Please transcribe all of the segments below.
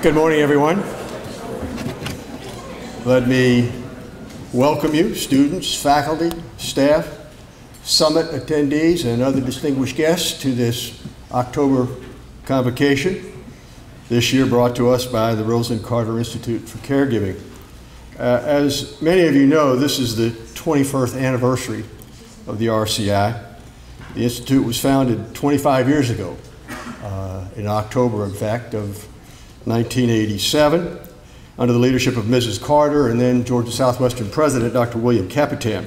Good morning, everyone. Let me welcome you, students, faculty, staff, summit attendees, and other distinguished guests to this October convocation, this year brought to us by the Rosalynn Carter Institute for Caregiving. As many of you know, this is the 21st anniversary of the RCI. The Institute was founded 25 years ago, in October, in fact, of 1987, under the leadership of Mrs. Carter and then Georgia Southwestern President, Dr. William Capitan.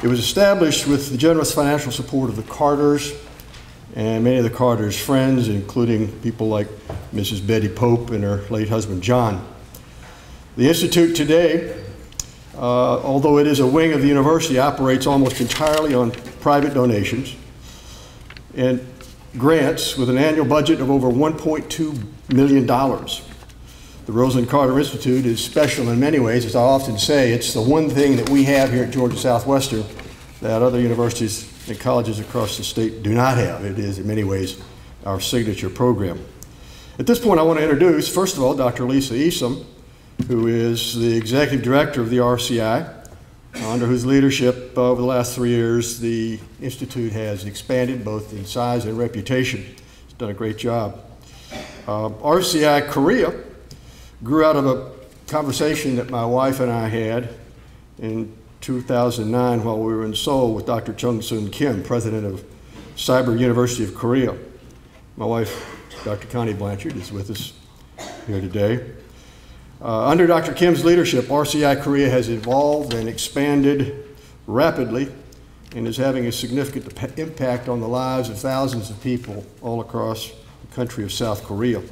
It was established with the generous financial support of the Carters and many of the Carters' friends, including people like Mrs. Betty Pope and her late husband, John. The Institute today, although it is a wing of the university, operates almost entirely on private donations and grants with an annual budget of over $1.2 million. The Rosalynn Carter Institute is special in many ways. As I often say, it's the one thing that we have here at Georgia Southwestern that other universities and colleges across the state do not have. It is, in many ways, our signature program. At this point, I want to introduce, first of all, Dr. Lisa Esom, who is the executive director of the RCI, under whose leadership over the last 3 years, the Institute has expanded both in size and reputation. It's done a great job. RCI Korea grew out of a conversation that my wife and I had in 2009 while we were in Seoul with Dr. Chung-Soon Kim, president of Cyber University of Korea. My wife, Dr. Connie Blanchard, is with us here today. Under Dr. Kim's leadership, RCI Korea has evolved and expanded rapidly and is having a significant impact on the lives of thousands of people all across the country of South Korea.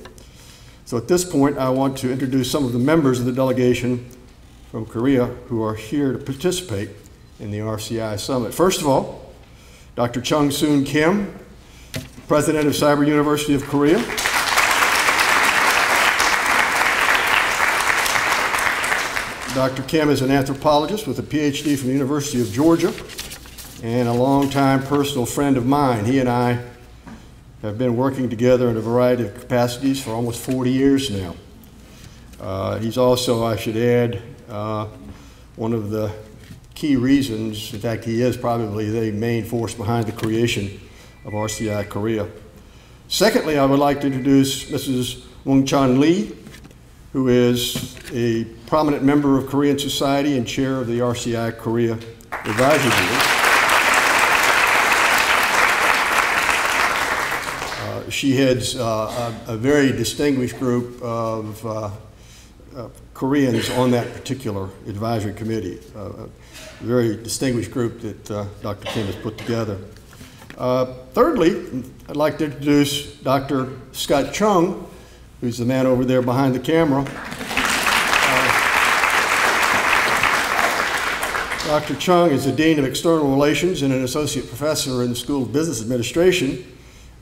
So at this point, I want to introduce some of the members of the delegation from Korea who are here to participate in the RCI Summit. First of all, Dr. Chung-Soon Kim, president of Cyber University of Korea. Dr. Kim is an anthropologist with a PhD from the University of Georgia and a longtime personal friend of mine. He and I have been working together in a variety of capacities for almost 40 years now. He's also, I should add, one of the key reasons, in fact, he is probably the main force behind the creation of RCI Korea. Secondly, I would like to introduce Mrs. Wong-Chan Lee, who is a prominent member of Korean society and chair of the RCI Korea Advisory Board. She heads a very distinguished group of Koreans on that particular advisory committee, a very distinguished group that Dr. Kim has put together. Thirdly, I'd like to introduce Dr. Scott Chung, who's the man over there behind the camera. Dr. Chung is the Dean of External Relations and an Associate Professor in the School of Business Administration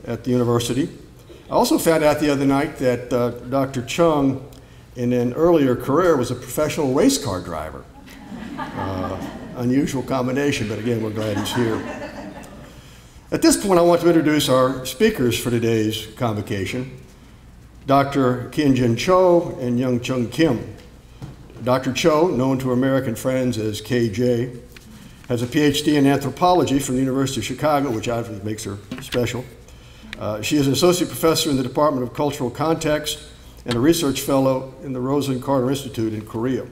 at the university. I also found out the other night that Dr. Chung, in an earlier career, was a professional race car driver. Unusual combination, but again, we're glad he's here. At this point, I want to introduce our speakers for today's convocation. Dr. Kim-Jin Cho and Young-Chung Kim. Dr. Cho, known to American friends as KJ, has a PhD in anthropology from the University of Chicago, which obviously makes her special. She is an associate professor in the Department of Cultural Context and a research fellow in the Rosalynn Carter Institute in Korea.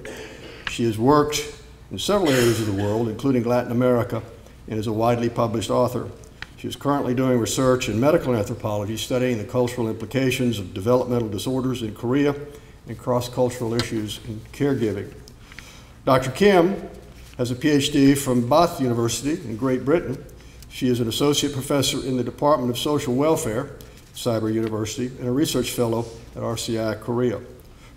She has worked in several areas of the world, including Latin America, and is a widely published author. She is currently doing research in medical anthropology, studying the cultural implications of developmental disorders in Korea and cross-cultural issues in caregiving. Dr. Kim has a PhD from Bath University in Great Britain. She is an associate professor in the Department of Social Welfare, Cyber University, and a research fellow at RCI Korea.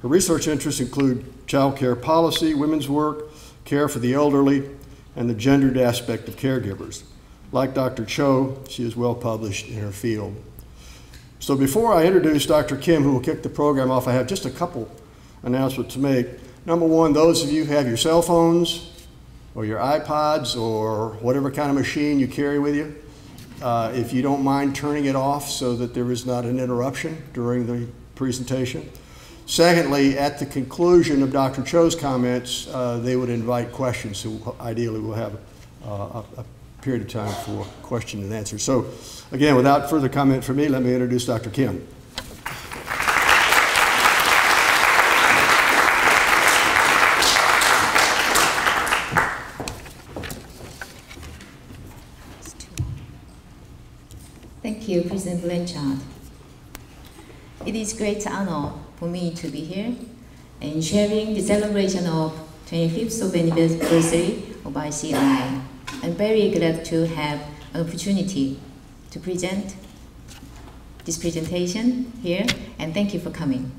Her research interests include child care policy, women's work, care for the elderly, and the gendered aspect of caregivers. Like Dr. Cho, she is well published in her field. So before I introduce Dr. Kim, who will kick the program off, I have just a couple announcements to make. Number one, those of you who have your cell phones or your iPods or whatever kind of machine you carry with you, if you don't mind turning it off so that there is not an interruption during the presentation. Secondly, at the conclusion of Dr. Cho's comments, they would invite questions. So ideally, we'll have a period of time for question and answer. So again, without further comment from me, let me introduce Dr. Kim. Thank you, President Blanchard. It is a great honor for me to be here and sharing the celebration of 25th of anniversary of RCI. I'm very glad to have an opportunity to present this presentation here, and thank you for coming.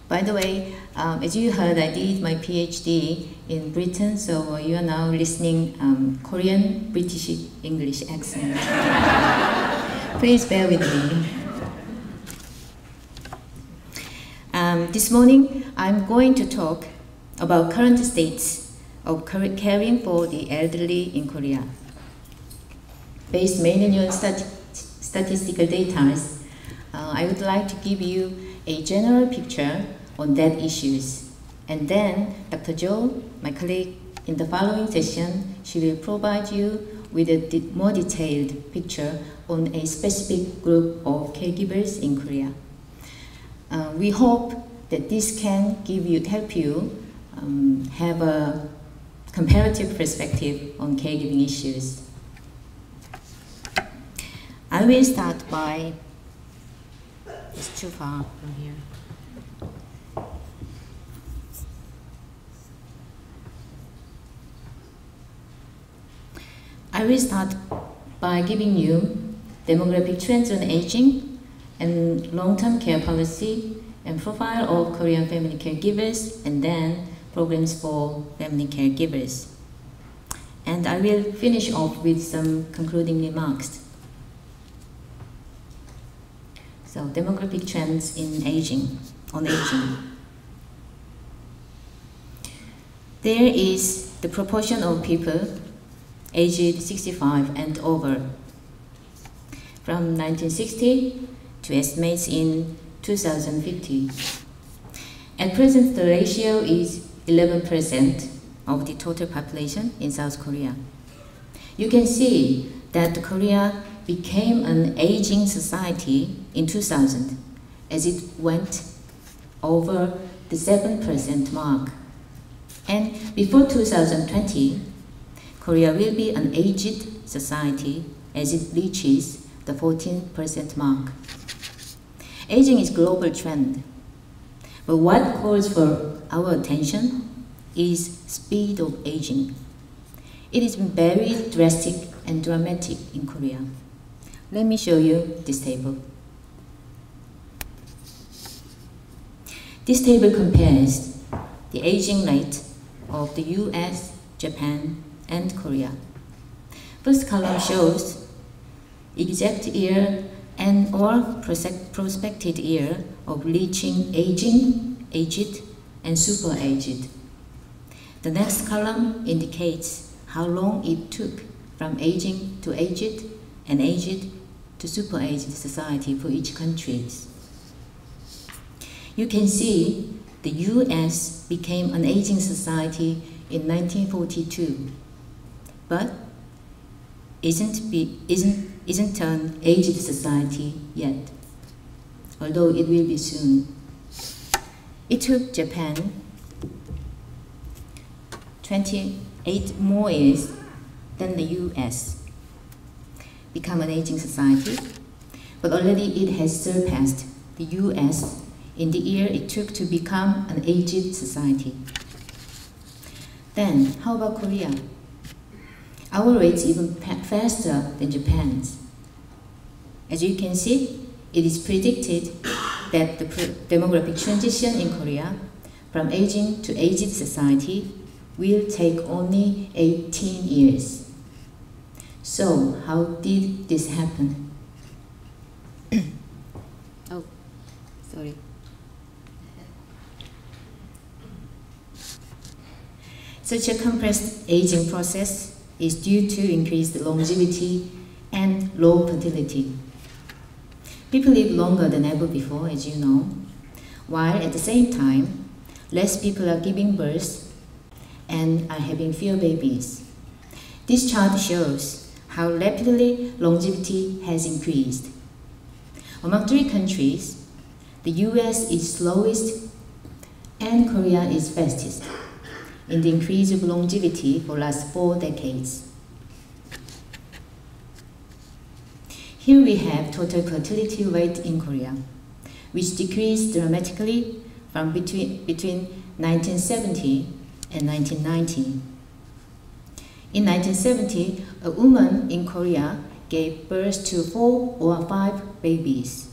By the way, as you heard, I did my PhD in Britain, so you are now listening Korean, British English accent. Please bear with me. This morning, I'm going to talk about current states of caring for the elderly in Korea. Based mainly on statistical data, I would like to give you a general picture on that issues. And then Dr. Jo, my colleague, in the following session, she will provide you with a more detailed picture on a specific group of caregivers in Korea. We hope that this can help you have a comparative perspective on caregiving issues. I will start by, it's too far from here. I will start by giving you demographic trends on aging and long-term care policy and profile of Korean family caregivers, and then programs for family caregivers. And I will finish off with some concluding remarks. So, demographic trends in aging, on aging. There is the proportion of people aged 65 and over. From 1960 to estimates in 2050. At present, the ratio is 11% of the total population in South Korea. You can see that Korea became an aging society in 2000 as it went over the 7% mark. And before 2020, Korea will be an aged society as it reaches the 14% mark. Aging is a global trend, but what calls for our attention is speed of aging. It is very drastic and dramatic in Korea. Let me show you this table. This table compares the aging rate of the US, Japan, and Korea. First column shows exact year and or prospected year of reaching aging, aged, and super aged. The next column indicates how long it took from aging to aged and aged to super aged society for each country. You can see the US became an aging society in 1942, but isn't an aged society yet, although it will be soon. It took Japan 28 more years than the US become an aging society, but already it has surpassed the US in the year it took to become an aged society. Then, how about Korea? Our rate's even faster than Japan's. As you can see, it is predicted that the demographic transition in Korea from aging to aged society will take only 18 years. So, how did this happen? Oh, sorry. Such a compressed aging process is due to increased longevity and low fertility. People live longer than ever before, as you know. while at the same time, less people are giving birth and are having fewer babies. This chart shows how rapidly longevity has increased. Among 3 countries, the US is slowest and Korea is fastest in the increase of longevity for the last 4 decades. Here we have total fertility rate in Korea, which decreased dramatically from between 1970 and 1990. In 1970, a woman in Korea gave birth to 4 or 5 babies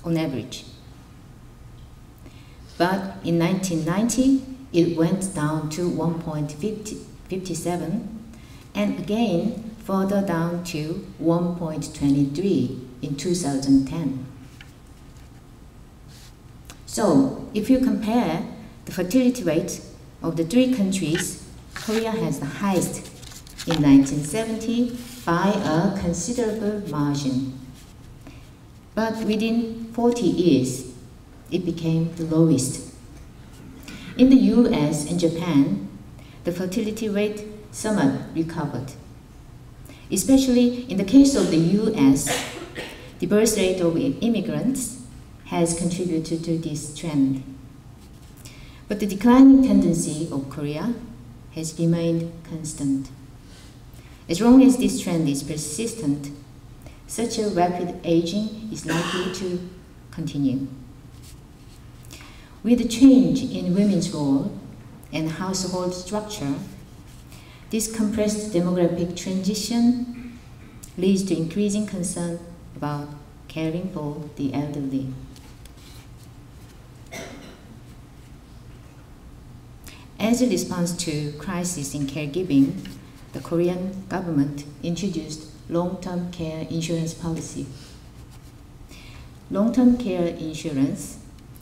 on average. But in 1990, it went down to 1.57 and again further down to 1.23 in 2010. So, if you compare the fertility rate of the 3 countries, Korea has the highest in 1970 by a considerable margin. But within 40 years, it became the lowest. In the US and Japan, the fertility rate somewhat recovered. Especially in the case of the US, the birth rate of immigrants has contributed to this trend. But the declining tendency of Korea has remained constant. As long as this trend is persistent, such a rapid aging is likely to continue. With the change in women's role and household structure, this compressed demographic transition leads to increasing concern about caring for the elderly. As a response to crisis in caregiving, the Korean government introduced long-term care insurance policy. Long-term care insurance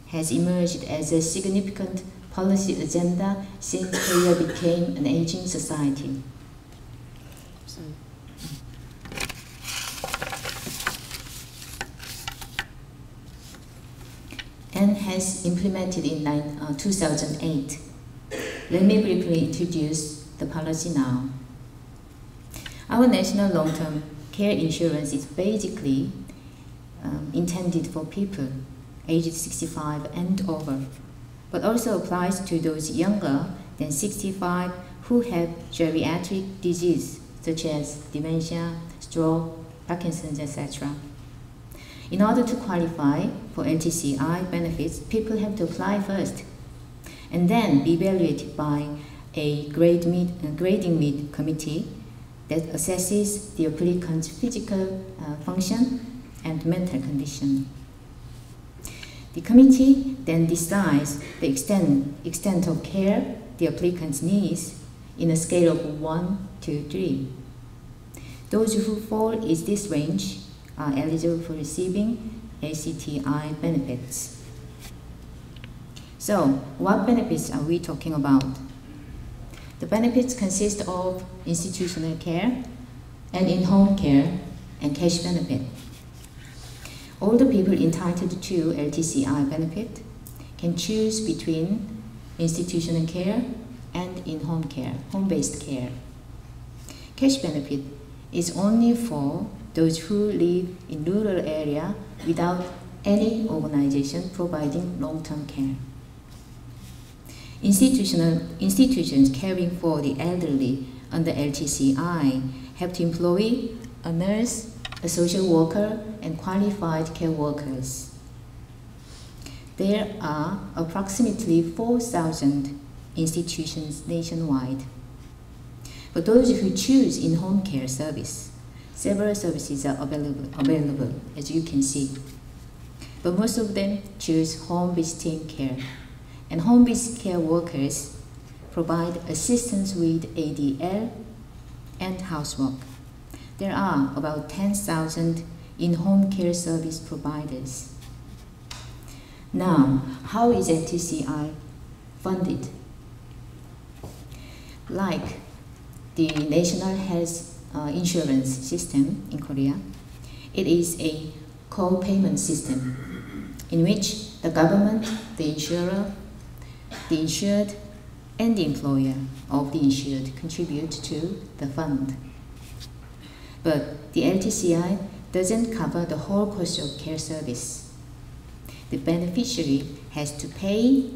has emerged as a significant policy agenda since Korea became an aging society. And has implemented in 2008. Let me briefly introduce the policy now. Our national long-term care insurance is basically intended for people aged 65 and over, but also applies to those younger than 65 who have geriatric disease such as dementia, stroke, Parkinson's, etc. In order to qualify for LTCI benefits, people have to apply first and then be evaluated by a grading committee that assesses the applicant's physical function and mental condition. The committee then decides the extent of care the applicant needs in a scale of 1 to 3. Those who fall in this range are eligible for receiving LTCI benefits. So, what benefits are we talking about? The benefits consist of institutional care and in-home care and cash benefit. All the people entitled to LTCI benefit can choose between institutional care and in-home care, home-based care. Cash benefit is only for those who live in rural area without any organization providing long-term care. Institutions caring for the elderly under LTCI have to employ a nurse, a social worker, and qualified care workers. There are approximately 4,000 institutions nationwide. For those who choose in-home care service, several services are available, as you can see. But most of them choose home visiting care. And home-based care workers provide assistance with ADL and housework. There are about 10,000 in-home care service providers. Now, how is LTCI funded? Like the National Health Insurance System in Korea, it is a co-payment system. in which the government, the insurer, the insured, and the employer of the insured contribute to the fund. But the LTCI doesn't cover the whole cost of care service. The beneficiary has to pay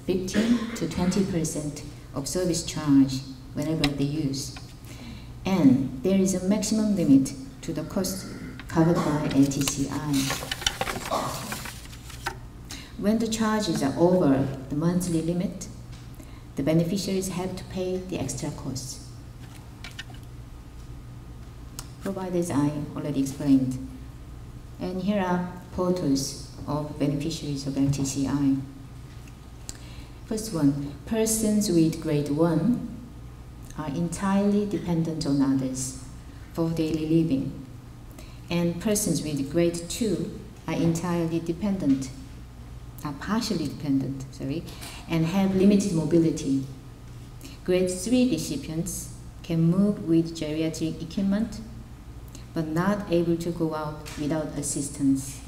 15 to 20% of service charge whenever they use. And there is a maximum limit to the cost covered by LTCI. When the charges are over the monthly limit, the beneficiaries have to pay the extra costs, provided I already explained. And here are photos of beneficiaries of LTCI. First one, persons with grade 1 are entirely dependent on others for daily living, and persons with grade 2 are entirely dependent, are partially dependent, and have limited mobility. Grade 3 recipients can move with geriatric equipment, but not able to go out without assistance.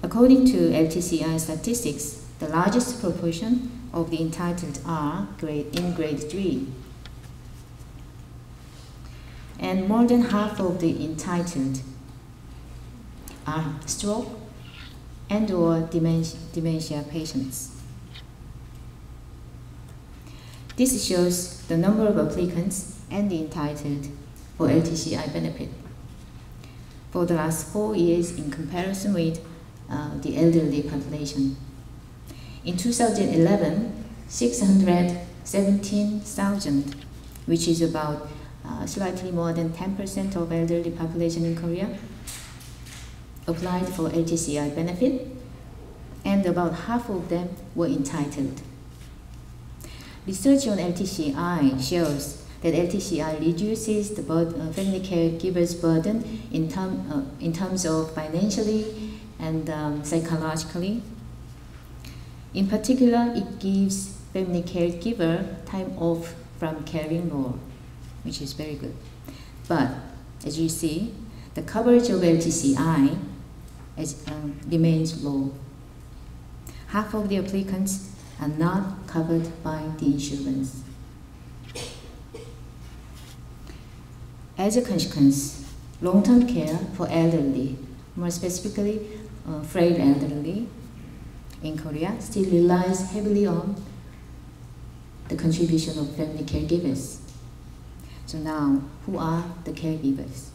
According to LTCI statistics, the largest proportion of the entitled are in grade 3. And more than half of the entitled are stroke and or dementia patients. This shows the number of applicants and the entitled for LTCI benefit for the last 4 years in comparison with the elderly population. In 2011, 617,000, which is about slightly more than 10% of elderly population in Korea, applied for LTCI benefit, and about half of them were entitled. Research on LTCI shows that LTCI reduces the family caregivers' burden in terms of financially and psychologically. In particular, it gives family caregiver time off from caring more, which is very good. But as you see, the coverage of LTCI remains low. Half of the applicants are not covered by the insurance. As a consequence, long-term care for elderly, more specifically frail elderly, in Korea still relies heavily on the contribution of family caregivers. So now, who are the caregivers?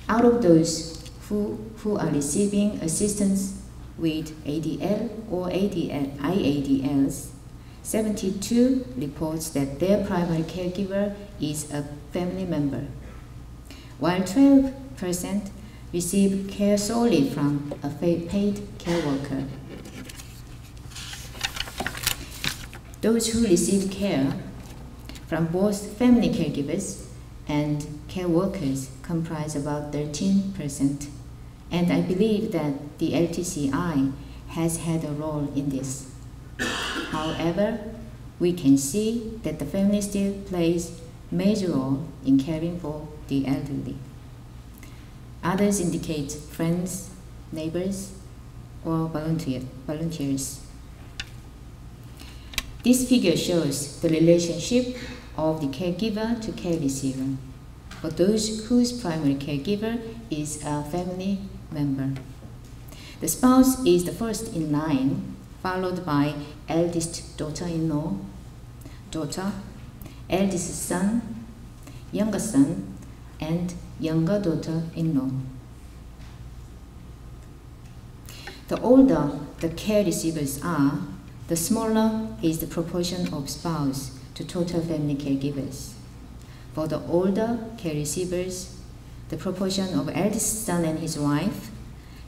Out of those who are receiving assistance with ADL or IADLs, 72 reports that their primary caregiver is a family member, while 12% receive care solely from a paid care worker. Those who receive care from both family caregivers and care workers comprise about 13%, and I believe that the LTCI has had a role in this. However, we can see that the family still plays a major role in caring for the elderly. Others indicate friends, neighbors, or volunteers. This figure shows the relationship of the caregiver to care receiver, for those whose primary caregiver is a family member. The spouse is the first in line, followed by eldest daughter-in-law, daughter, eldest son, younger son, and younger daughter-in-law. The older the care receivers are, the smaller is the proportion of spouse to total family caregivers. For the older care receivers, the proportion of eldest son and his wife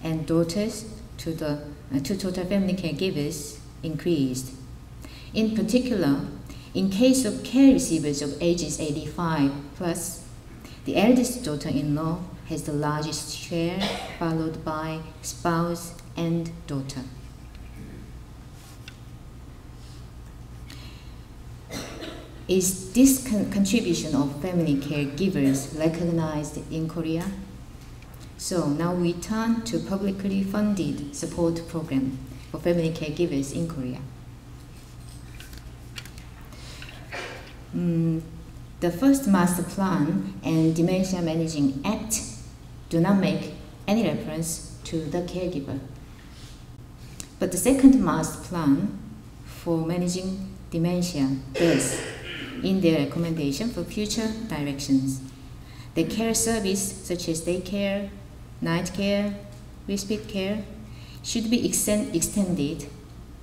and daughters to total family caregivers increased. In particular, in case of care receivers of ages 85 plus, the eldest daughter-in-law has the largest share, followed by spouse and daughter. Is this contribution of family caregivers recognized in Korea? So now we turn to publicly funded support program for family caregivers in Korea. The first master plan and Dementia Managing Act do not make any reference to the caregiver. But the second master plan for managing dementia does in their recommendation for future directions. The care service such as daycare, night care, respite care should be extended,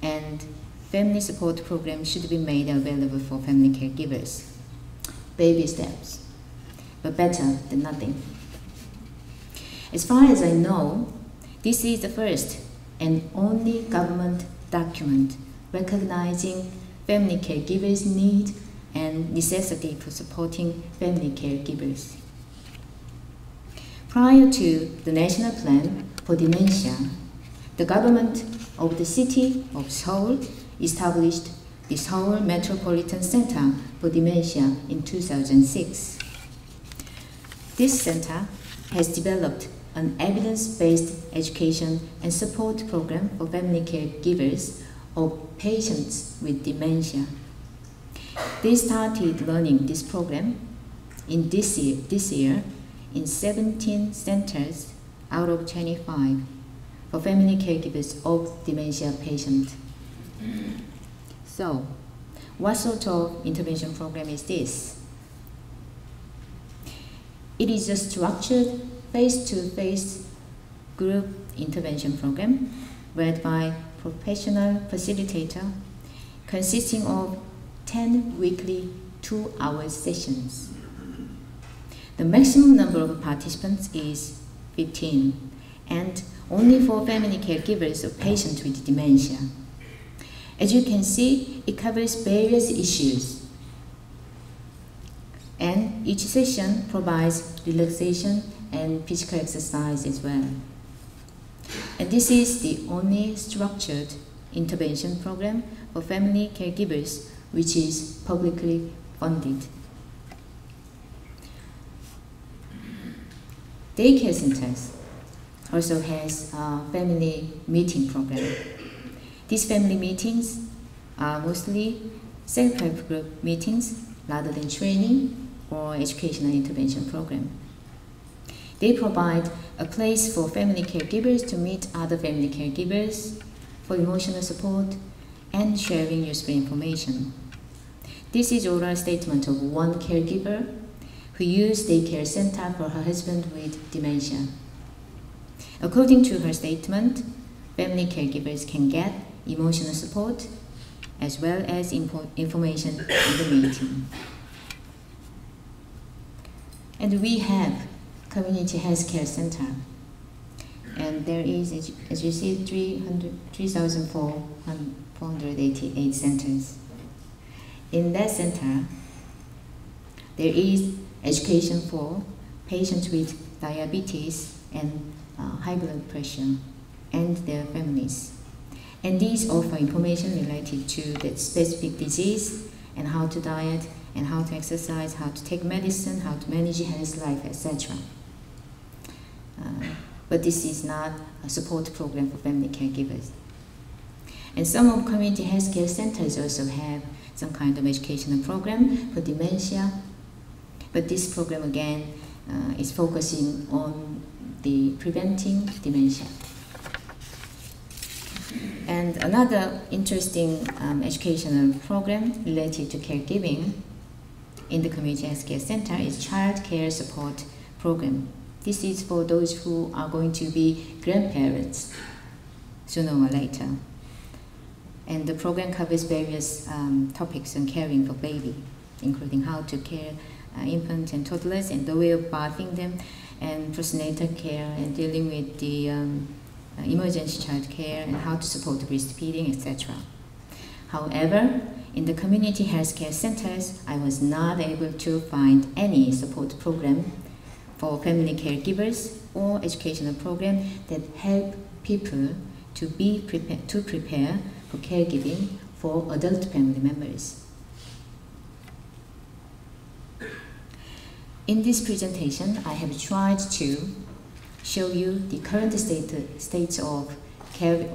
and family support programs should be made available for family caregivers. Baby steps, but better than nothing. As far as I know, this is the first and only government document recognizing family caregivers' need and necessity for supporting family caregivers. Prior to the National Plan for Dementia, the government of the city of Seoul established the Seoul Metropolitan Center for Dementia in 2006. This center has developed an evidence-based education and support program for family caregivers of patients with dementia. They started running this program in this year in 17 centers out of 25 for family caregivers of dementia patients. So, what sort of intervention program is this? It is a structured face-to-face group intervention program led by professional facilitator consisting of 10 weekly 2-hour sessions. The maximum number of participants is 15, and only for family caregivers of patients with dementia. As you can see, it covers various issues, and each session provides relaxation and physical exercise as well. And this is the only structured intervention program for family caregivers which is publicly funded. Daycare centers also has a family meeting program. These family meetings are mostly self-help group meetings rather than training or educational intervention program. They provide a place for family caregivers to meet other family caregivers for emotional support and sharing useful information. This is oral statement of one caregiver who used daycare center for her husband with dementia. According to her statement, family caregivers can get emotional support as well as information in the meeting. And we have community health care center, and there is, as you see, 3,488 centers. In that center, there is education for patients with diabetes and high blood pressure and their families. And these offer information related to that specific disease and how to diet and how to exercise, how to take medicine, how to manage health life, etc. But this is not a support program for family caregivers. And some of community health care centers also have some kind of educational program for dementia. But this program again is focusing on the preventing dementia. And another interesting educational program related to caregiving in the community health care center is child care support program. This is for those who are going to be grandparents sooner or later. And the program covers various topics on caring for baby, including how to care infants and toddlers and the way of bathing them, and postnatal care, and dealing with the emergency child care and how to support breastfeeding, etc. However, in the community health care centers, I was not able to find any support program for family caregivers or educational program that help people to prepare for caregiving for adult family members. In this presentation, I have tried to show you the current states of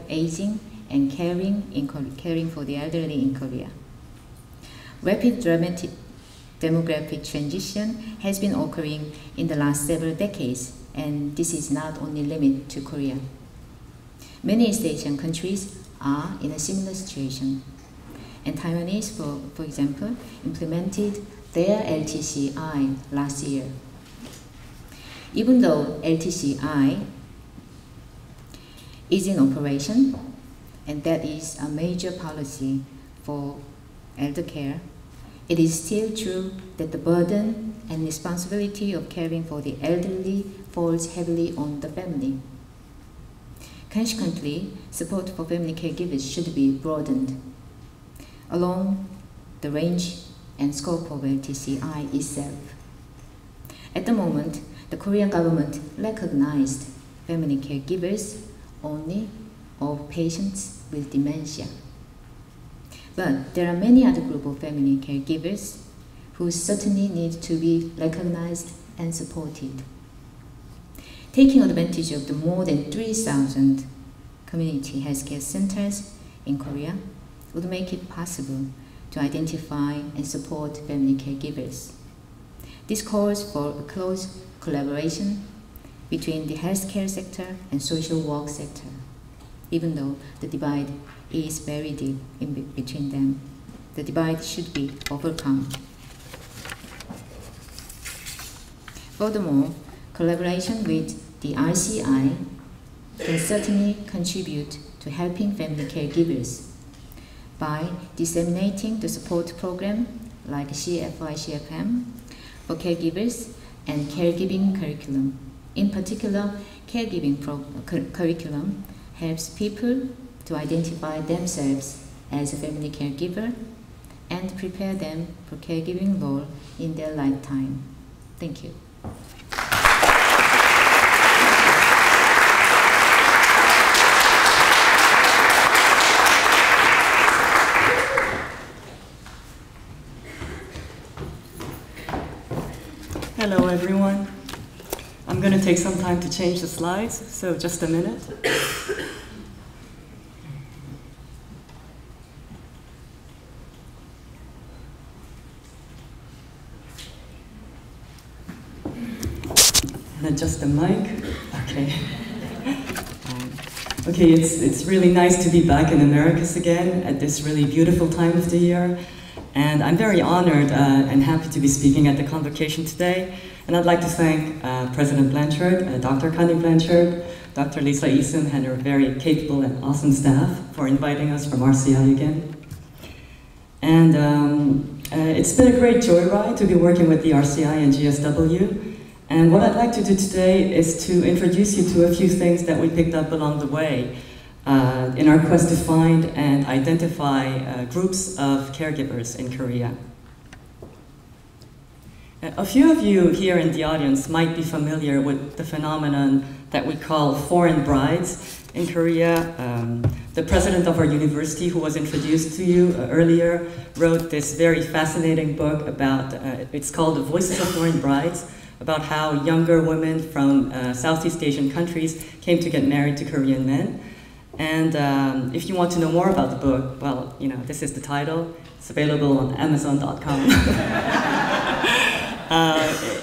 aging and caring for the elderly in Korea. Rapid dramatic demographic transition has been occurring in the last several decades, and this is not only limited to Korea. Many East Asian countries are in a similar situation, and Taiwanese, for example, implemented their LTCI last year. Even though LTCI is in operation, and that is a major policy for elder care, it is still true that the burden and responsibility of caring for the elderly falls heavily on the family. Consequently, support for family caregivers should be broadened along the range and scope of LTCI itself. At the moment, the Korean government recognized family caregivers only of patients with dementia. But there are many other groups of family caregivers who certainly need to be recognized and supported. Taking advantage of the more than 3,000 community healthcare centers in Korea would make it possible to identify and support family caregivers. This calls for a close collaboration between the healthcare sector and social work sector, even though the divide is very deep in between them. The divide should be overcome. Furthermore, collaboration with the RCI can certainly contribute to helping family caregivers by disseminating the support program like CFI-CFM for caregivers and caregiving curriculum. In particular, caregiving curriculum helps people to identify themselves as a family caregiver and prepare them for caregiving role in their lifetime. Thank you. Hello, everyone. I'm going to take some time to change the slides, so just a minute. And adjust the mic. Okay. Okay, it's really nice to be back in Americas again at this really beautiful time of the year. And I'm very honored and happy to be speaking at the convocation today. And I'd like to thank President Blanchard, Dr. Connie Blanchard, Dr. Lisa Eason, and her very capable and awesome staff for inviting us from RCI again. And it's been a great joyride to be working with the RCI and GSW. And what I'd like to do today is to introduce you to a few things that we picked up along the way in our quest to find and identify groups of caregivers in Korea. A few of you here in the audience might be familiar with the phenomenon that we call foreign brides in Korea. The president of our university, who was introduced to you earlier, wrote this very fascinating book about, it's called The Voices of Foreign Brides, about how younger women from Southeast Asian countries came to get married to Korean men. And if you want to know more about the book, well, you know, this is the title. It's available on Amazon.com.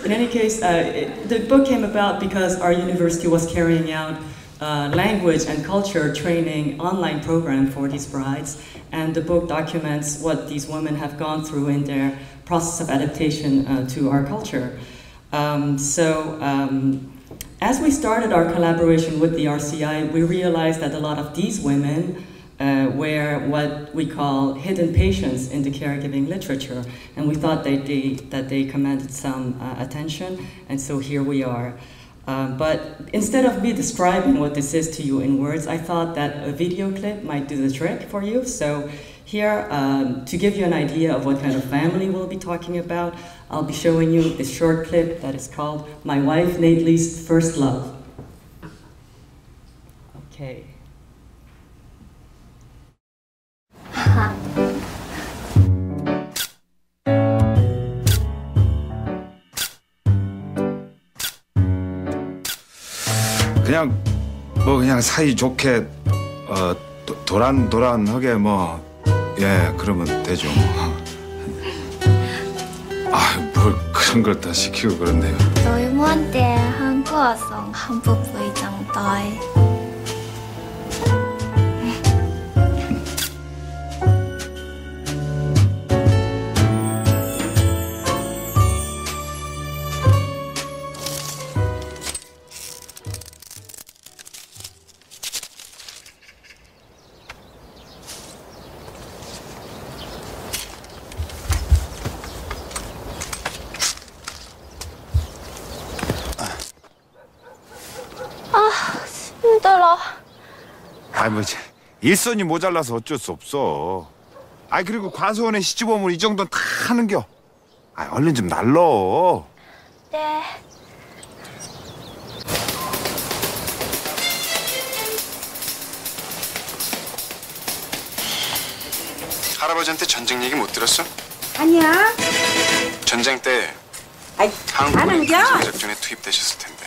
In any case, the book came about because our university was carrying out language and culture training online program for these brides, and the book documents what these women have gone through in their process of adaptation to our culture. As we started our collaboration with the RCI, we realized that a lot of these women were what we call hidden patients in the caregiving literature, and we thought that they commanded some attention, and so here we are. But instead of me describing what this is to you in words, I thought that a video clip might do the trick for you. So here, to give you an idea of what kind of family we'll be talking about, I'll be showing you this short clip that is called My Wife Nately's First Love. Okay. 그냥 뭐 그냥 사이 좋게 도란도란하게 뭐 예 그러면 되죠. 뭘 그런 걸 다 시키고 그런데요. Tôi muốn để 한국어 sống hạnh phúc với chồng tôi. 힘들어. 뭐 일손이 모자라서 어쩔 수 없어. 그리고 과수원에 시집 오면 이 정도는 다 하는겨. 얼른 좀 날러. 네. 할아버지한테 전쟁 얘기 못 들었어? 아니야. 전쟁 때 한국이 작전에 투입되셨을 텐데.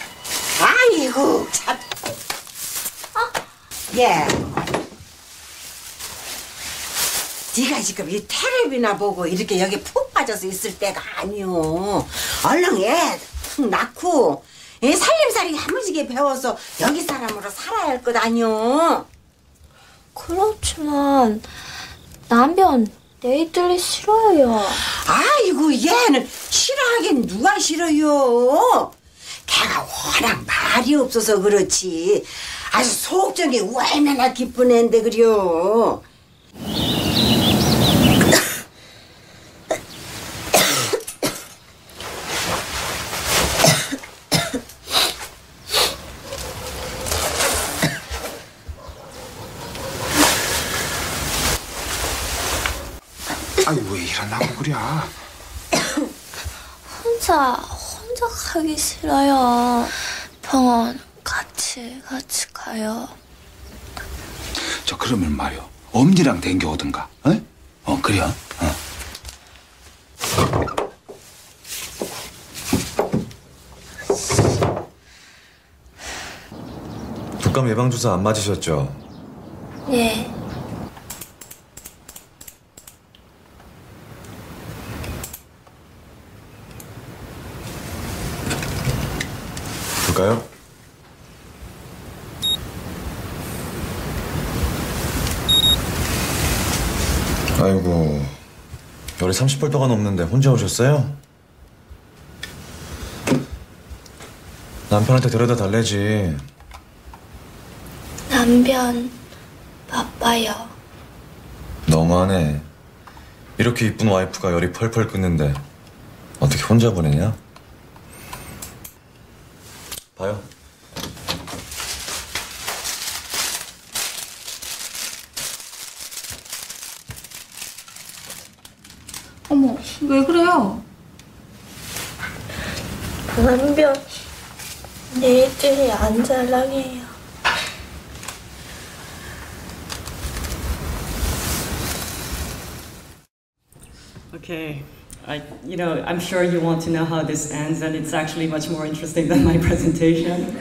아이고 참. 예. 네가 지금 이 텔레비나 보고 이렇게 여기 푹 빠져서 있을 때가 아니오. 얼른 애 푹 낳고 살림살이 야무지게 배워서 여기 사람으로 살아야 할 것 아니오. 그렇지만 남편 내일들이 싫어요. 아이고 얘는 싫어하긴 누가 싫어요. 걔가 워낙 말이 없어서 그렇지. 아주 속정이 얼마나 깊은 애인데 그려. 왜 일어나고 그래? 혼자 가기 싫어요. 병원 같이 가요. 그러면 말이요. 엄니랑 댕겨오든가. 그래요. 독감 예방주사 안 맞으셨죠? 네. 볼까요? 아이고, 열이 30볼도가 넘는데 혼자 오셨어요? 남편한테 데려다 달래지. 남편 바빠요. 너무하네. 이렇게 이쁜 와이프가 열이 펄펄 끓는데 어떻게 혼자 보내냐? 봐요. 어머, 왜 그래요? 남편 내일들이 안 자랑해요. Okay, I'm sure you want to know how this ends, and it's actually much more interesting than my presentation.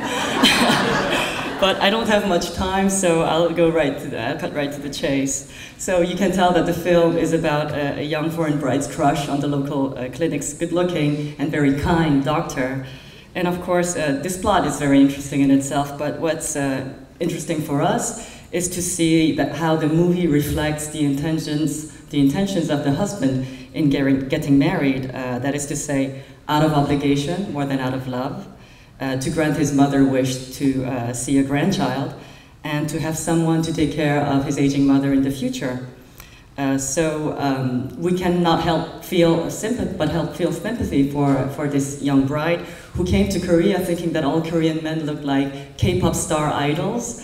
But I don't have much time, so I'll go cut right to the chase. So you can tell that the film is about a young foreign bride's crush on the local clinic's good-looking and very kind doctor. And of course, this plot is very interesting in itself, but what's interesting for us is to see how the movie reflects the intentions of the husband in getting married, that is to say, out of obligation more than out of love, to grant his mother's wish to see a grandchild, and to have someone to take care of his aging mother in the future. So we cannot help feel sympathy for this young bride who came to Korea thinking that all Korean men look like K-pop star idols,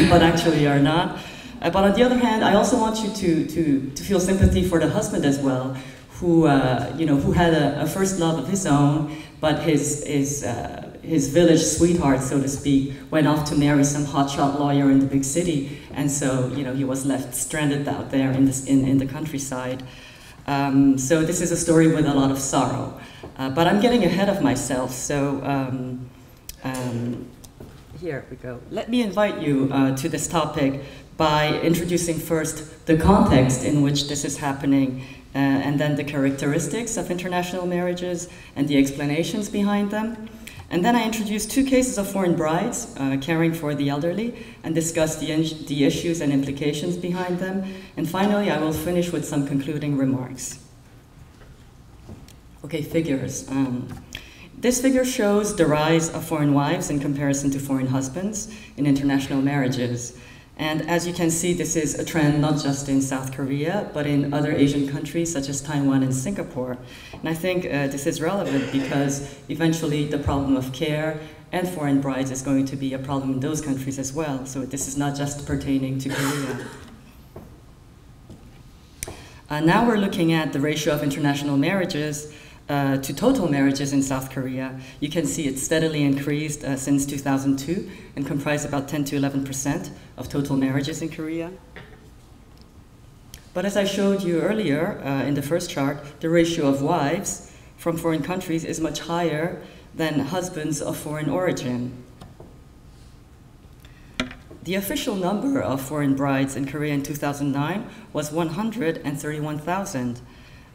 but actually are not. But on the other hand, I also want you to feel sympathy for the husband as well, who had a first love of his own, but his village sweetheart, so to speak, went off to marry some hotshot lawyer in the big city, and so he was left stranded out there in the countryside. So this is a story with a lot of sorrow, but I'm getting ahead of myself. So here we go. Let me invite you to this topic by introducing first the context in which this is happening, and then the characteristics of international marriages and the explanations behind them. And then I introduce two cases of foreign brides caring for the elderly and discuss the issues and implications behind them. And finally, I will finish with some concluding remarks. Okay, figures. This figure shows the rise of foreign wives in comparison to foreign husbands in international marriages. And as you can see, this is a trend not just in South Korea, but in other Asian countries such as Taiwan and Singapore. And I think this is relevant because eventually the problem of care and foreign brides is going to be a problem in those countries as well. So this is not just pertaining to Korea. Now we're looking at the ratio of international marriages to total marriages in South Korea. You can see it's steadily increased since 2002 and comprised about 10 to 11% of total marriages in Korea. But as I showed you earlier in the first chart, the ratio of wives from foreign countries is much higher than husbands of foreign origin. The official number of foreign brides in Korea in 2009 was 131,000.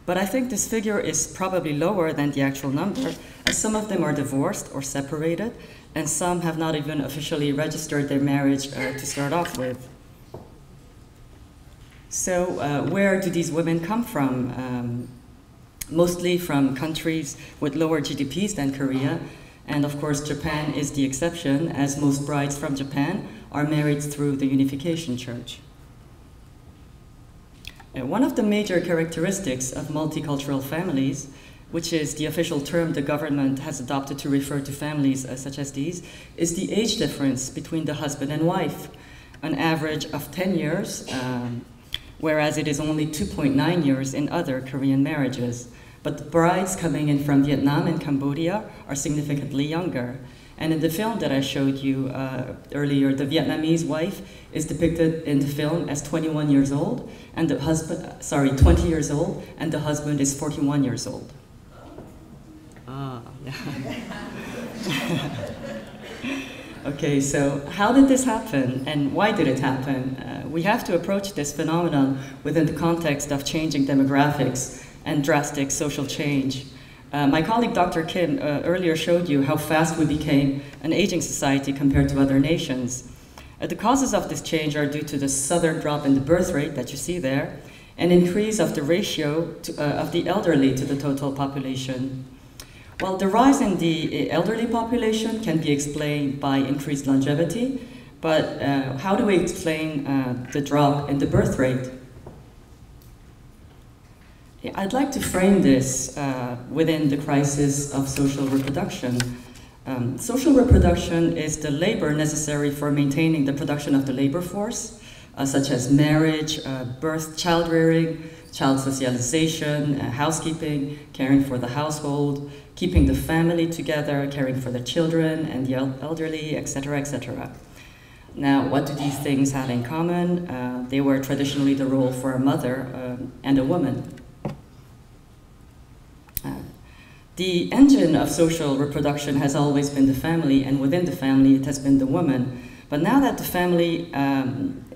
But I think this figure is probably lower than the actual number, as some of them are divorced or separated, and some have not even officially registered their marriage to start off with. So where do these women come from? Mostly from countries with lower GDPs than Korea, and of course Japan is the exception, as most brides from Japan are married through the Unification Church. One of the major characteristics of multicultural families, which is the official term the government has adopted to refer to families such as these, is the age difference between the husband and wife, an average of 10 years, whereas it is only 2.9 years in other Korean marriages. But the brides coming in from Vietnam and Cambodia are significantly younger. And in the film that I showed you earlier, the Vietnamese wife is depicted in the film as 21 years old, and the husband, 20 years old, and the husband is 41 years old. Ah, yeah. Okay, so how did this happen, and why did it happen? We have to approach this phenomenon within the context of changing demographics and drastic social change. My colleague Dr. Kim earlier showed you how fast we became an aging society compared to other nations. The causes of this change are due to the sudden drop in the birth rate that you see there, and increase of the ratio of the elderly to the total population. Well, the rise in the elderly population can be explained by increased longevity, but how do we explain the drop in the birth rate? I'd like to frame this within the crisis of social reproduction. Social reproduction is the labor necessary for maintaining the production of the labor force, such as marriage, birth, child rearing, child socialization, housekeeping, caring for the household, keeping the family together, caring for the children and the elderly, etc., etc. Now, what do these things have in common? They were traditionally the role for a mother and a woman. The engine of social reproduction has always been the family, and within the family it has been the woman. But now that the family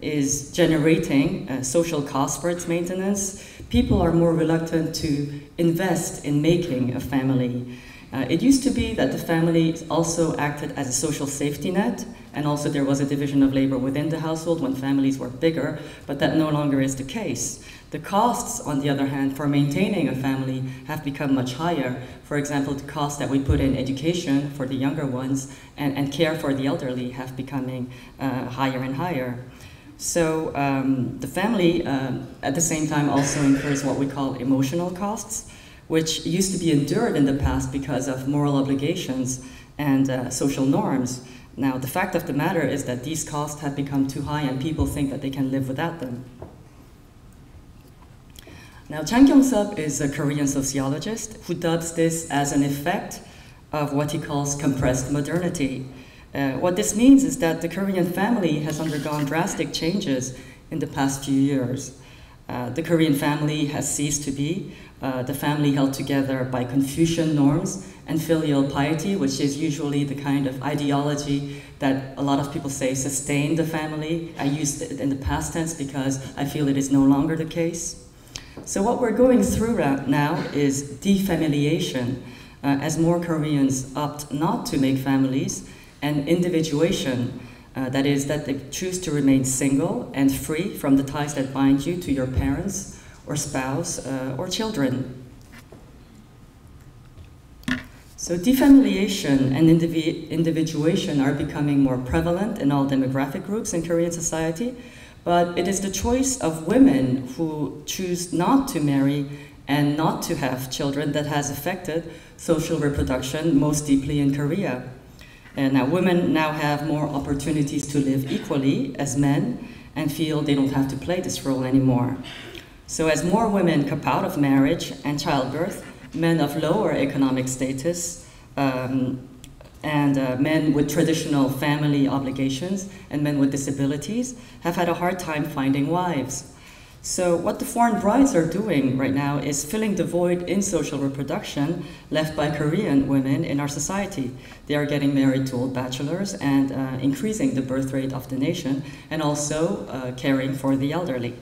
is generating social costs for its maintenance, people are more reluctant to invest in making a family. It used to be that the family also acted as a social safety net, and also there was a division of labor within the household when families were bigger, but that no longer is the case. The costs, on the other hand, for maintaining a family have become much higher. For example, the costs that we put in education for the younger ones and care for the elderly have becoming higher and higher. So the family, at the same time, also incurs what we call emotional costs, which used to be endured in the past because of moral obligations and social norms. Now, the fact of the matter is that these costs have become too high and people think that they can live without them. Now, Chang Kyung-sub is a Korean sociologist who dubs this as an effect of what he calls compressed modernity. What this means is that the Korean family has undergone drastic changes in the past few years. The Korean family has ceased to be the family held together by Confucian norms and filial piety, which is usually the kind of ideology that a lot of people say sustain the family. I use it in the past tense because I feel it is no longer the case. So what we're going through right now is defamiliation, as more Koreans opt not to make families, and individuation, that is, that they choose to remain single and free from the ties that bind you to your parents or spouse or children. So defamiliation and individuation are becoming more prevalent in all demographic groups in Korean society, but it is the choice of women who choose not to marry and not to have children that has affected social reproduction most deeply in Korea. And now women now have more opportunities to live equally as men and feel they don't have to play this role anymore. So as more women come out of marriage and childbirth, men of lower economic status and men with traditional family obligations and men with disabilities have had a hard time finding wives. So what the foreign brides are doing right now is filling the void in social reproduction left by Korean women in our society. They are getting married to old bachelors and increasing the birth rate of the nation, and also caring for the elderly.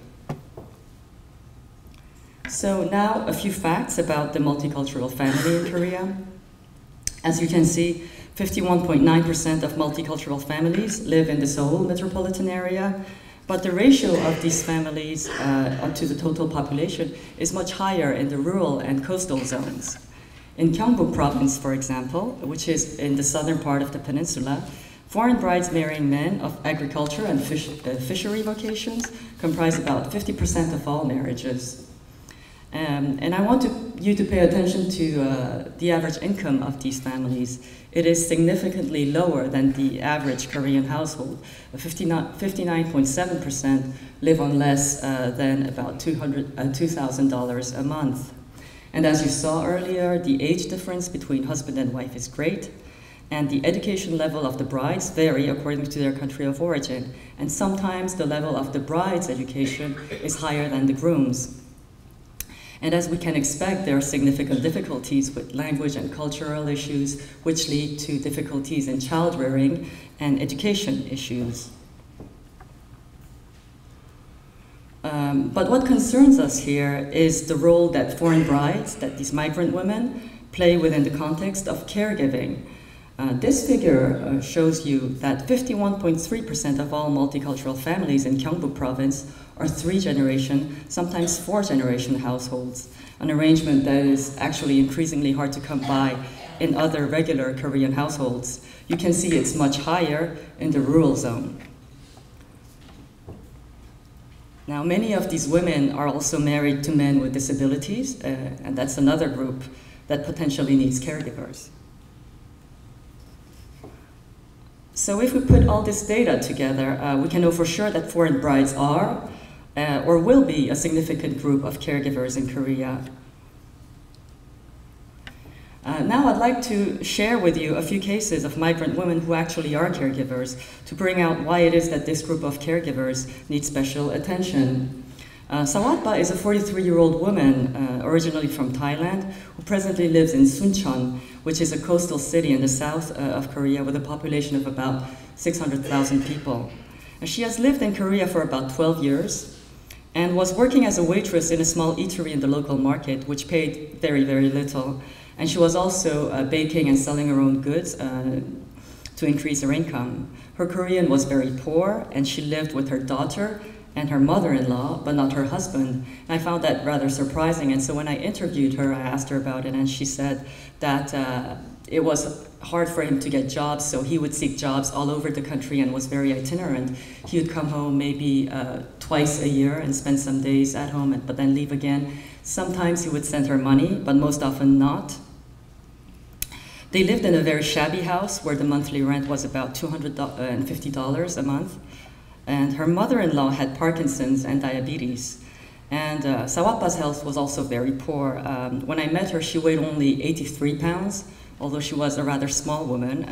So now a few facts about the multicultural family in Korea. As you can see, 51.9% of multicultural families live in the Seoul metropolitan area, but the ratio of these families to the total population is much higher in the rural and coastal zones. In Gyeongbuk province, for example, which is in the southern part of the peninsula, foreign brides marrying men of agriculture and fishery vocations comprise about 50% of all marriages. And I want you to pay attention to the average income of these families. It is significantly lower than the average Korean household. 59.7% live on less than about $2,000 a month. And as you saw earlier, the age difference between husband and wife is great, and the education level of the brides vary according to their country of origin. And sometimes the level of the bride's education is higher than the groom's. And as we can expect, there are significant difficulties with language and cultural issues, which lead to difficulties in child rearing and education issues. But what concerns us here is the role that foreign brides, that these migrant women, play within the context of caregiving. This figure shows you that 51.3% of all multicultural families in Gyeongbuk province are 3-generation, sometimes 4-generation households, an arrangement that is actually increasingly hard to come by in other regular Korean households. You can see it's much higher in the rural zone. Now, many of these women are also married to men with disabilities, and that's another group that potentially needs caregivers. So if we put all this data together, we can know for sure that foreign brides are or will be a significant group of caregivers in Korea. Now I'd like to share with you a few cases of migrant women who actually are caregivers to bring out why it is that this group of caregivers needs special attention. Sawatba is a 43-year-old woman originally from Thailand who presently lives in Suncheon, which is a coastal city in the south of Korea with a population of about 600,000 people. And she has lived in Korea for about 12 years and was working as a waitress in a small eatery in the local market, which paid very, very little. And she was also baking and selling her own goods to increase her income. Her Korean was very poor, and she lived with her daughter and her mother-in-law, but not her husband. And I found that rather surprising, and so when I interviewed her, I asked her about it, and she said that it was hard for him to get jobs, so he would seek jobs all over the country and was very itinerant. He would come home maybe twice a year and spend some days at home, but then leave again. Sometimes he would send her money, but most often not. They lived in a very shabby house where the monthly rent was about $250 a month. And her mother-in-law had Parkinson's and diabetes. And Sawatba's health was also very poor. When I met her, she weighed only 83 pounds, although she was a rather small woman.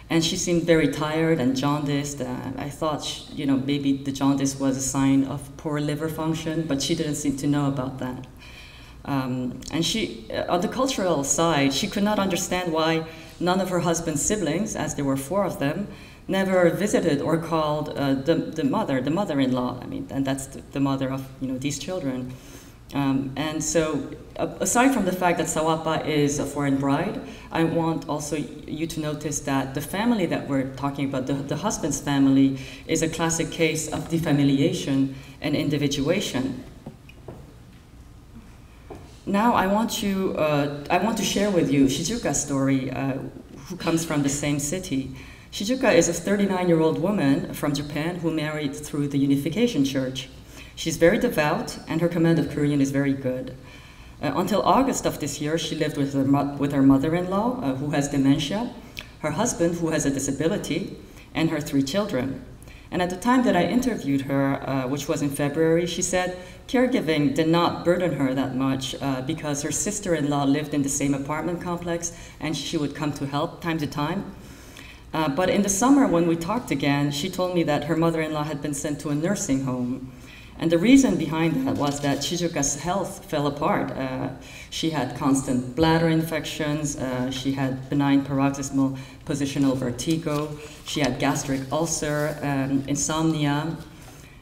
And she seemed very tired and jaundiced. I thought, maybe the jaundice was a sign of poor liver function, but she didn't seem to know about that. And she, on the cultural side, she could not understand why none of her husband's siblings, as there were 4 of them, never visited or called the mother-in-law. I mean, and that's the mother of these children. And so, aside from the fact that Sawapa is a foreign bride, I want also you to notice that the family that we're talking about, the husband's family, is a classic case of defamiliation and individuation. Now I want to share with you Shizuka's story, who comes from the same city. Shizuka is a 39-year-old woman from Japan who married through the Unification Church. She's very devout, and her command of Korean is very good. Until August of this year, she lived with her mother-in-law, who has dementia, her husband, who has a disability, and her 3 children. And at the time that I interviewed her, which was in February, she said caregiving did not burden her that much because her sister-in-law lived in the same apartment complex, and she would come to help time to time. But in the summer, when we talked again, she told me that her mother-in-law had been sent to a nursing home. And the reason behind that was that Shizuka's health fell apart. She had constant bladder infections, she had benign paroxysmal positional vertigo, she had gastric ulcer, insomnia,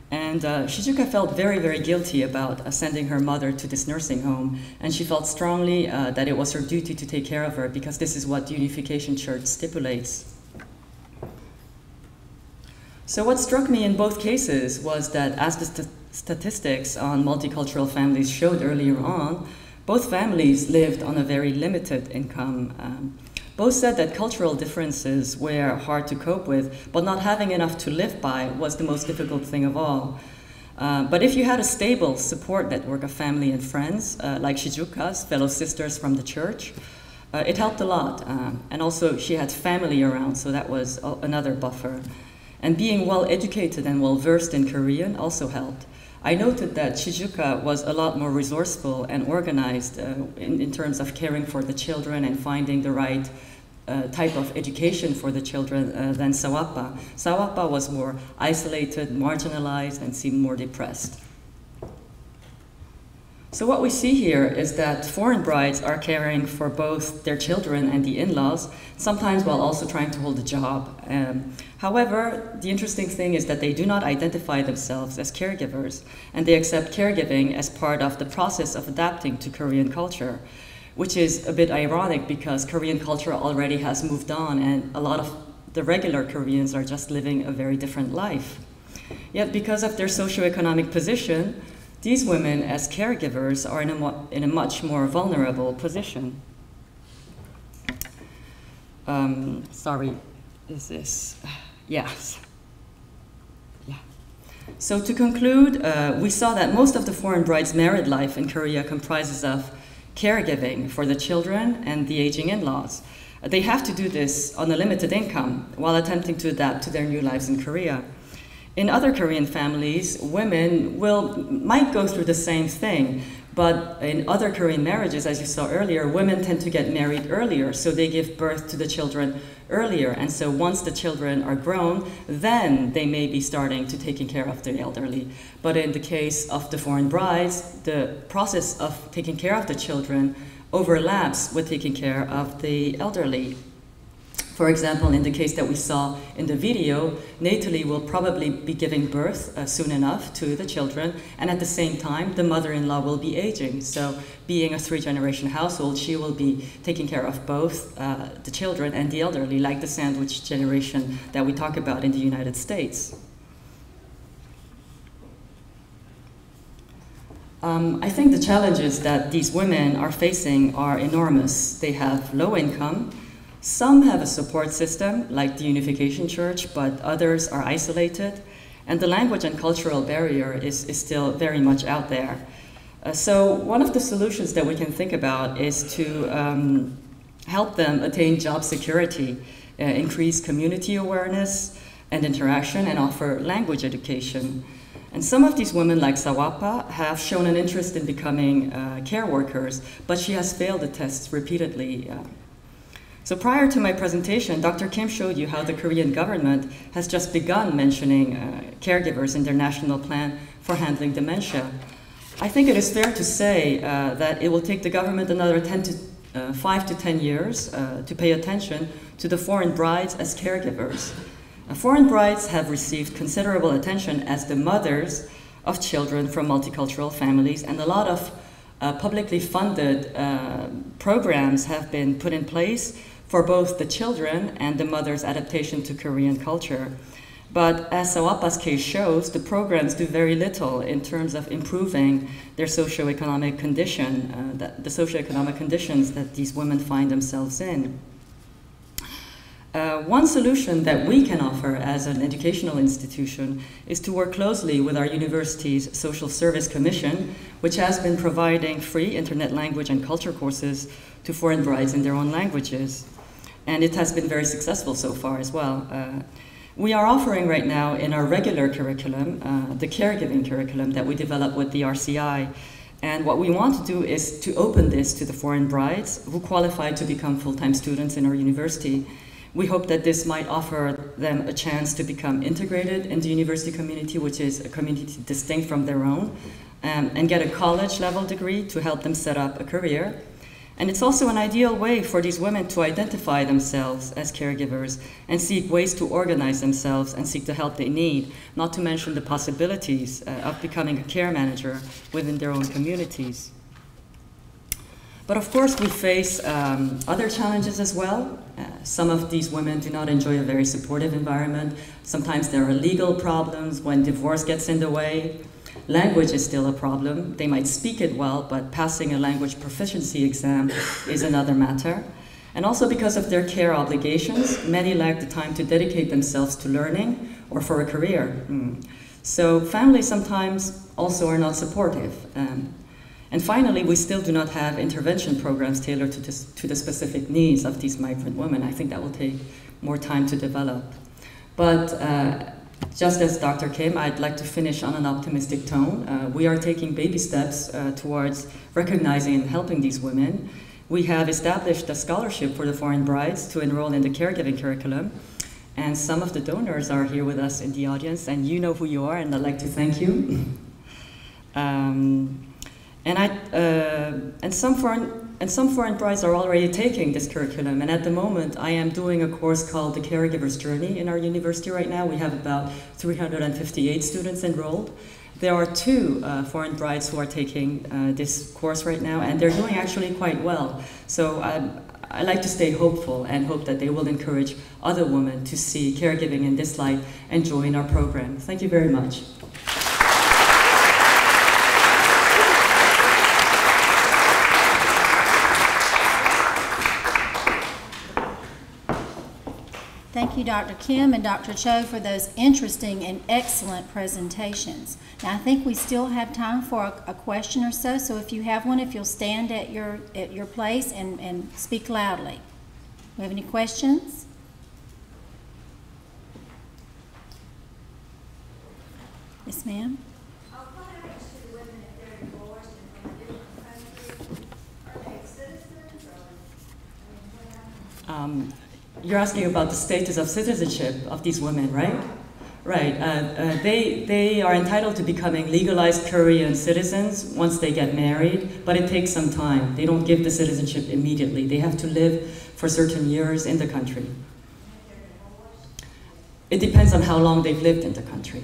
and Shizuka felt very, very guilty about sending her mother to this nursing home, and she felt strongly that it was her duty to take care of her because this is what the Unification Church stipulates. So what struck me in both cases was that as the statistics on multicultural families showed earlier on, both families lived on a very limited income. Both said that cultural differences were hard to cope with, but not having enough to live by was the most difficult thing of all. But if you had a stable support network of family and friends, like Shizuka's fellow sisters from the church, it helped a lot. And also she had family around, so that was another buffer. And being well educated and well versed in Korean also helped. I noted that Shizuka was a lot more resourceful and organized in terms of caring for the children and finding the right type of education for the children than Sawapa. Sawapa was more isolated, marginalized, and seemed more depressed. So what we see here is that foreign brides are caring for both their children and the in-laws, sometimes while also trying to hold a job. However, the interesting thing is that they do not identify themselves as caregivers, and they accept caregiving as part of the process of adapting to Korean culture, which is a bit ironic because Korean culture already has moved on and a lot of the regular Koreans are just living a very different life. Yet because of their socioeconomic position, these women as caregivers are in a much more vulnerable position. Sorry, is this? Yes. Yeah. So to conclude, we saw that most of the foreign bride's married life in Korea comprises of caregiving for the children and the aging in-laws. They have to do this on a limited income while attempting to adapt to their new lives in Korea. In other Korean families, women might go through the same thing, but in other Korean marriages, as you saw earlier, women tend to get married earlier, so they give birth to the children earlier. And so once the children are grown, then they may be starting to taking care of the elderly. But in the case of the foreign brides, the process of taking care of the children overlaps with taking care of the elderly. For example, in the case that we saw in the video, Nathalie will probably be giving birth soon enough to the children, and at the same time, the mother-in-law will be aging. So being a 3-generation household, she will be taking care of both the children and the elderly, like the sandwich generation that we talk about in the United States. I think the challenges that these women are facing are enormous. They have low income. Some have a support system, like the Unification Church, but others are isolated, and the language and cultural barrier is still very much out there. So one of the solutions that we can think about is to help them attain job security, increase community awareness and interaction, and offer language education. And some of these women, like Sawapa, have shown an interest in becoming care workers, but she has failed the tests repeatedly. So prior to my presentation, Dr. Kim showed you how the Korean government has just begun mentioning caregivers in their national plan for handling dementia. I think it is fair to say that it will take the government another 5 to 10 years to pay attention to the foreign brides as caregivers. Foreign brides have received considerable attention as the mothers of children from multicultural families, and a lot of publicly funded programs have been put in place for both the children and the mother's adaptation to Korean culture. But as Sawapa's case shows, the programs do very little in terms of improving their socioeconomic condition, the socioeconomic conditions that these women find themselves in. One solution that we can offer as an educational institution is to work closely with our university's Social Service Commission, which has been providing free internet language and culture courses to foreign brides in their own languages. And it has been very successful so far as well. We are offering right now in our regular curriculum, the caregiving curriculum that we developed with the RCI. And what we want to do is to open this to the foreign brides who qualify to become full-time students in our university. We hope that this might offer them a chance to become integrated in the university community, which is a community distinct from their own, and get a college-level degree to help them set up a career. And it's also an ideal way for these women to identify themselves as caregivers and seek ways to organize themselves and seek the help they need, not to mention the possibilities of becoming a care manager within their own communities. But of course, we face other challenges as well. Some of these women do not enjoy a very supportive environment. Sometimes there are legal problems when divorce gets in the way. Language is still a problem. They might speak it well, but passing a language proficiency exam is another matter. And also because of their care obligations, many lack the time to dedicate themselves to learning or for a career. So families sometimes also are not supportive. And finally, we still do not have intervention programs tailored to the specific needs of these migrant women. I think that will take more time to develop. But just as Dr. Kim, I'd like to finish on an optimistic tone. We are taking baby steps towards recognizing and helping these women. We have established a scholarship for the foreign brides to enroll in the caregiving curriculum. And some of the donors are here with us in the audience, and you know who you are, and I'd like to thank you. And some foreign brides are already taking this curriculum, and at the moment I am doing a course called The Caregiver's Journey in our university right now. We have about 358 students enrolled. There are 2 foreign brides who are taking this course right now, and they're doing actually quite well. So I like to stay hopeful and hope that they will encourage other women to see caregiving in this light and join our program. Thank you very much. Thank you, Dr. Kim and Dr. Cho, for those interesting and excellent presentations. Now, I think we still have time for a question or so, so if you have one, if you'll stand at your place and speak loudly. We have any questions? Yes, ma'am. You're asking about the status of citizenship of these women, right? Right. They are entitled to becoming legalized Korean citizens once they get married, but it takes some time. They don't give the citizenship immediately. They have to live for certain years in the country. It depends on how long they've lived in the country.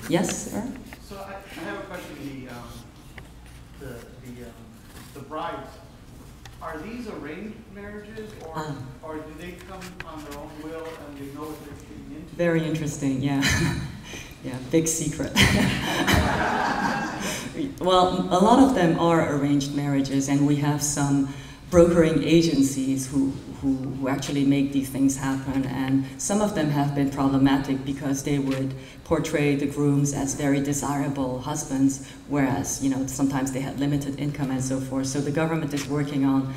Yes, sir? So I have a question. The brides, are these arranged marriages, or do they come on their own will and they know what they're getting into? Very interesting, yeah. Yeah, big secret. Well, a lot of them are arranged marriages, and we have some brokering agencies who actually make these things happen, and some of them have been problematic because they would portray the grooms as very desirable husbands, whereas sometimes they had limited income and so forth. So the government is working on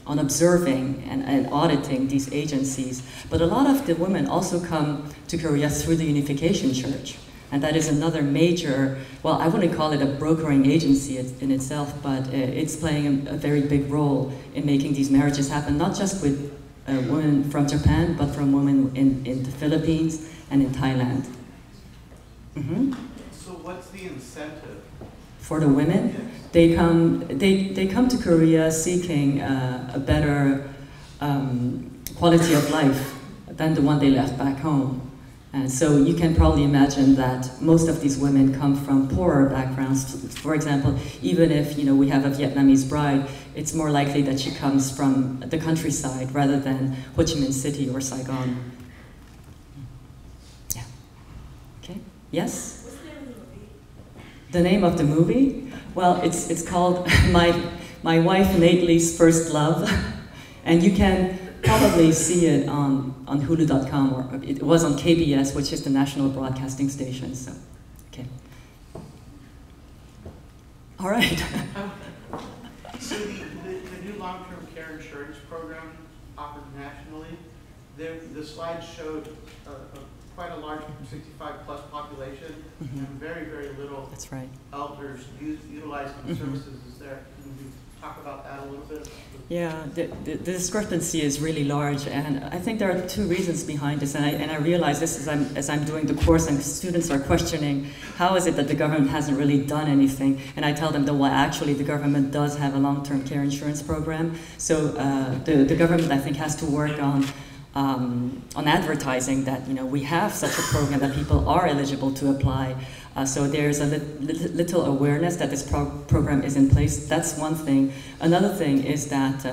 observing and auditing these agencies. But a lot of the women also come to Korea through the Unification Church. And that is another major, well, I wouldn't call it a brokering agency in itself, but it's playing a very big role in making these marriages happen, not just with women from Japan, but from women in the Philippines and in Thailand. Mm-hmm. what's the incentive? For the women, they come to Korea seeking a better quality of life than the one they left back home. And so you can probably imagine that most of these women come from poorer backgrounds. For example, even if we have a Vietnamese bride, it's more likely that she comes from the countryside rather than Ho Chi Minh City or Saigon. Yeah. Okay. Yes. What's the name of the movie? The name of the movie? Well, it's called My Wife Lately's First Love, and you can probably see it on Hulu.com, or it was on KBS, which is the national broadcasting station. So, okay. All right. So the new long-term care insurance program offered nationally, the slides showed quite a large 65-plus population, and very, very little elders utilizing the services. Is there? Can you talk about that a little bit? Yeah, the discrepancy is really large, and I think there are two reasons behind this. And I realize this as I'm doing the course, and students are questioning how is it that the government hasn't really done anything. And I tell them that well, actually, the government does have a long-term care insurance program. So the government, I think, has to work on advertising that we have such a program, that people are eligible to apply. So there's a little awareness that this program is in place. That's one thing. Another thing is that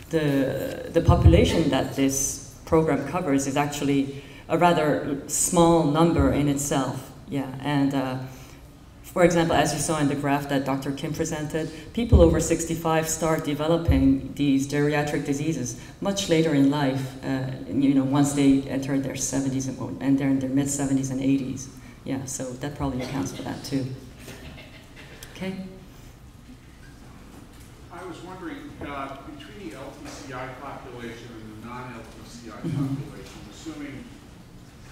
the population that this program covers is actually a rather small number in itself. Yeah, and for example, as you saw in the graph that Dr. Kim presented, people over 65 start developing these geriatric diseases much later in life, once they enter their 70s and they're in their mid-70s and 80s. Yeah, so that probably accounts for that too. Okay? I was wondering, between the LTCI population and the non-LTCI population, assuming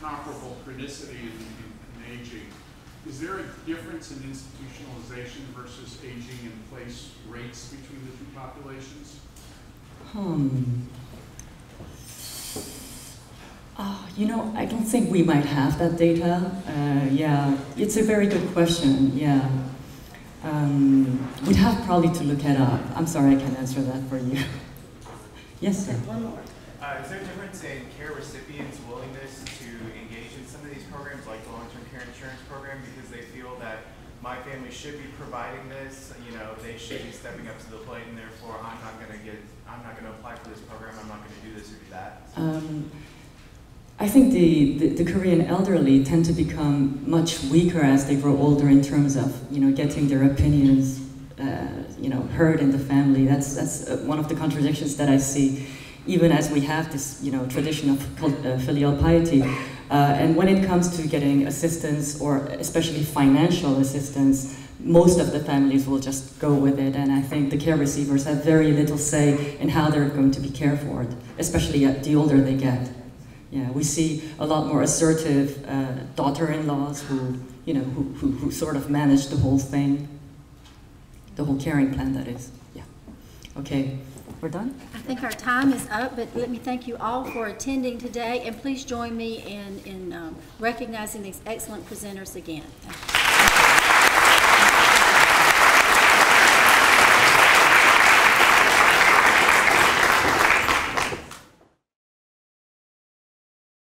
comparable chronicity and aging, is there a difference in institutionalization versus aging in place rates between the two populations? I don't think we might have that data. Yeah, it's a very good question. Yeah. We'd have probably to look it up. I'm sorry, I can't answer that for you. Yes, sir. One more. Is there a difference in care recipients' willingness to engage in some of these programs, like the long-term care insurance program, because they feel that my family should be providing this, they should be stepping up to the plate, and therefore I'm not going to apply for this program, I'm not going to do this or do that? I think the Korean elderly tend to become much weaker as they grow older in terms of getting their opinions heard in the family. That's one of the contradictions that I see, even as we have this tradition of filial piety. And when it comes to getting assistance, or especially financial assistance, most of the families will just go with it, and I think the care receivers have very little say in how they're going to be cared for, especially the older they get. Yeah, we see a lot more assertive daughter-in-laws who sort of manage the whole thing, the whole caring plan, that is. Yeah. Okay, we're done? I think our time is up, but let me thank you all for attending today, and please join me in recognizing these excellent presenters again.